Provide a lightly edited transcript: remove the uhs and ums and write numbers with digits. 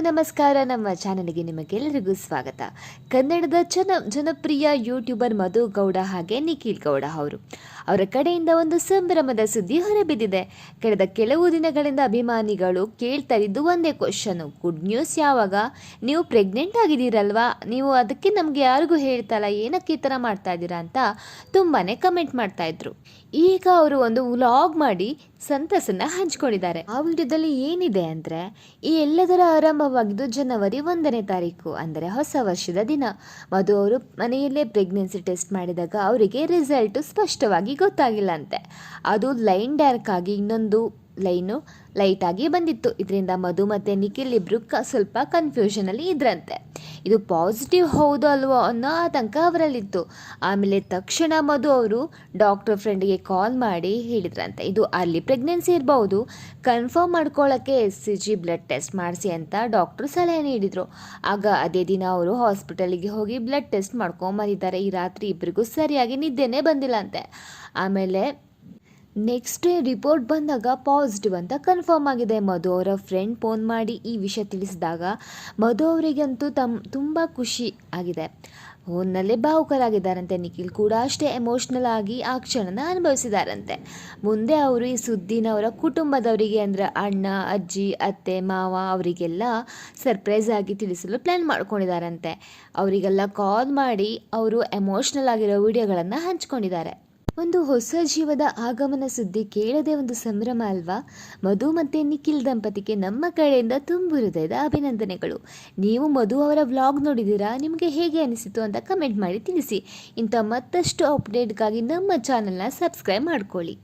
ನಮಸ್ಕಾರ. ನಮ್ಮ ಚಾನಲ್ಗೆ ನಿಮಗೆಲ್ಲರಿಗೂ ಸ್ವಾಗತ. ಕನ್ನಡದ ಜನಪ್ರಿಯ ಯೂಟ್ಯೂಬರ್ ಮಧು ಗೌಡ ಹಾಗೆ ನಿಖಿಲ್ ಗೌಡ ಅವರ ಕಡೆಯಿಂದ ಒಂದು ಸಂಭ್ರಮದ ಸುದ್ದಿ ಹೊರಬಿದ್ದಿದೆ. ಕಳೆದ ಕೆಲವು ದಿನಗಳಿಂದ ಅಭಿಮಾನಿಗಳು ಕೇಳ್ತಾ ಇದ್ದು ಒಂದೇ ಕ್ವಶನ್, ಗುಡ್ ನ್ಯೂಸ್ ಯಾವಾಗ? ನೀವು ಪ್ರೆಗ್ನೆಂಟ್ ಆಗಿದ್ದೀರಲ್ವಾ, ನೀವು ಅದಕ್ಕೆ ನಮಗೆ ಯಾರಿಗೂ ಹೇಳ್ತಲ್ಲ, ಏನಕ್ಕೆ ಈ ಥರ ಮಾಡ್ತಾ ಇದ್ದೀರಾ ಅಂತ ತುಂಬಾ ಕಮೆಂಟ್ ಮಾಡ್ತಾ ಇದ್ರು. ಈಗ ಅವರು ಒಂದು ವ್ಲಾಗ್ ಮಾಡಿ ಸಂತಸನ್ನ ಹಂಚ್ಕೊಂಡಿದ್ದಾರೆ. ಆ ವಿಡಿಯೋದಲ್ಲಿ ಏನಿದೆ ಅಂದರೆ, ಈ ಎಲ್ಲದರ ಆರಂಭವಾಗಿದ್ದು ಜನವರಿ 1ನೇ ತಾರೀಕು, ಅಂದರೆ ಹೊಸ ವರ್ಷದ ದಿನ. ಮಧು ಅವರು ಮನೆಯಲ್ಲೇ ಪ್ರೆಗ್ನೆನ್ಸಿ ಟೆಸ್ಟ್ ಮಾಡಿದಾಗ ಅವರಿಗೆ ರಿಸಲ್ಟು ಸ್ಪಷ್ಟವಾಗಿ ಗೊತ್ತಾಗಿಲ್ಲ ಅಂತೆ. ಅದು ಲೈನ್ ಡಾರ್ಕ್ ಆಗಿ ಇನ್ನೊಂದು ಲೈನು ಲೈಟ್ ಆಗಿ ಬಂದಿತ್ತು. ಇದರಿಂದ ಮಧು ಮತ್ತು ನಿಖಿಲ್ ಇಬ್ಬರು ಸ್ವಲ್ಪ ಕನ್ಫ್ಯೂಷನಲ್ಲಿ ಇದ್ರಂತೆ. ಇದು ಪಾಸಿಟಿವ್ ಹೌದು ಅಲ್ವೋ ಅನ್ನೋ ಆತಂಕ ಅವರಲ್ಲಿತ್ತು. ಆಮೇಲೆ ತಕ್ಷಣ ಮಧು ಅವರು ಡಾಕ್ಟರ್ ಫ್ರೆಂಡ್ಗೆ ಕಾಲ್ ಮಾಡಿ ಹೇಳಿದ್ರಂತೆ, ಇದು ಅಲ್ಲಿ ಪ್ರೆಗ್ನೆನ್ಸಿ ಇರಬಹುದು, ಕನ್ಫರ್ಮ್ ಮಾಡ್ಕೊಳ್ಳೋಕ್ಕೆ SCG ಬ್ಲಡ್ ಟೆಸ್ಟ್ ಮಾಡಿಸಿ ಅಂತ ಡಾಕ್ಟ್ರು ಸಲಹೆ ನೀಡಿದರು. ಆಗ ಅದೇ ದಿನ ಅವರು ಹಾಸ್ಪಿಟಲಿಗೆ ಹೋಗಿ ಬ್ಲಡ್ ಟೆಸ್ಟ್ ಮಾಡ್ಕೊಂಬಂದಿದ್ದಾರೆ. ಈ ರಾತ್ರಿ ಇಬ್ಬರಿಗೂ ಸರಿಯಾಗಿ ನಿದ್ದೆನೇ ಬಂದಿಲ್ಲ ಅಂತೆ. ಆಮೇಲೆ ನೆಕ್ಸ್ಟ್ ಡೇ ರಿಪೋರ್ಟ್ ಬಂದಾಗ ಪಾಸಿಟಿವ್ ಅಂತ ಕನ್ಫರ್ಮ್ ಆಗಿದೆ. ಮಧು ಅವರ ಫ್ರೆಂಡ್ ಫೋನ್ ಮಾಡಿ ಈ ವಿಷಯ ತಿಳಿಸಿದಾಗ ಮಧು ಅವರಿಗಂತೂ ತುಂಬ ಖುಷಿ ಆಗಿದೆ. ಫೋನ್ನಲ್ಲೇ ಭಾವುಕರಾಗಿದ್ದಾರಂತೆ. ನಿಖಿಲ್ ಕೂಡ ಅಷ್ಟೇ ಎಮೋಷ್ನಲ್ ಆಗಿ ಆ ಕ್ಷಣನ ಅನುಭವಿಸಿದಾರಂತೆ. ಮುಂದೆ ಅವರು ಈ ಸುದ್ದಿನ ಅವರ ಕುಟುಂಬದವರಿಗೆ, ಅಂದರೆ ಅಣ್ಣ, ಅಜ್ಜಿ, ಅತ್ತೆ, ಮಾವ ಅವರಿಗೆಲ್ಲ ಸರ್ಪ್ರೈಸ್ ಆಗಿ ತಿಳಿಸಲು ಪ್ಲ್ಯಾನ್ ಮಾಡ್ಕೊಂಡಿದ್ದಾರಂತೆ. ಅವರಿಗೆಲ್ಲ ಕಾಲ್ ಮಾಡಿ ಅವರು ಎಮೋಷ್ನಲ್ ಆಗಿರೋ ವಿಡಿಯೋಗಳನ್ನು ಹಂಚ್ಕೊಂಡಿದ್ದಾರೆ. ಒಂದು ಹೊಸ ಜೀವದ ಆಗಮನ ಸುದ್ದಿ ಕೇಳದೆ ಒಂದು ಸಂಭ್ರಮ ಅಲ್ವಾ? ಮಧು ಮತ್ತು ನಿಖಿಲ್ ದಂಪತಿಗೆ ನಮ್ಮ ಕಡೆಯಿಂದ ತುಂಬು ಹೃದಯದ ಅಭಿನಂದನೆಗಳು. ನೀವು ಮಧು ಅವರ ವ್ಲಾಗ್ ನೋಡಿದ್ದೀರಾ? ನಿಮಗೆ ಹೇಗೆ ಅನಿಸಿತು ಅಂತ ಕಮೆಂಟ್ ಮಾಡಿ ತಿಳಿಸಿ. ಇಂಥ ಮತ್ತಷ್ಟು ಅಪ್ಡೇಟ್ಗಾಗಿ ನಮ್ಮ ಚಾನಲ್ನ ಸಬ್ಸ್ಕ್ರೈಬ್ ಮಾಡ್ಕೊಳ್ಳಿ.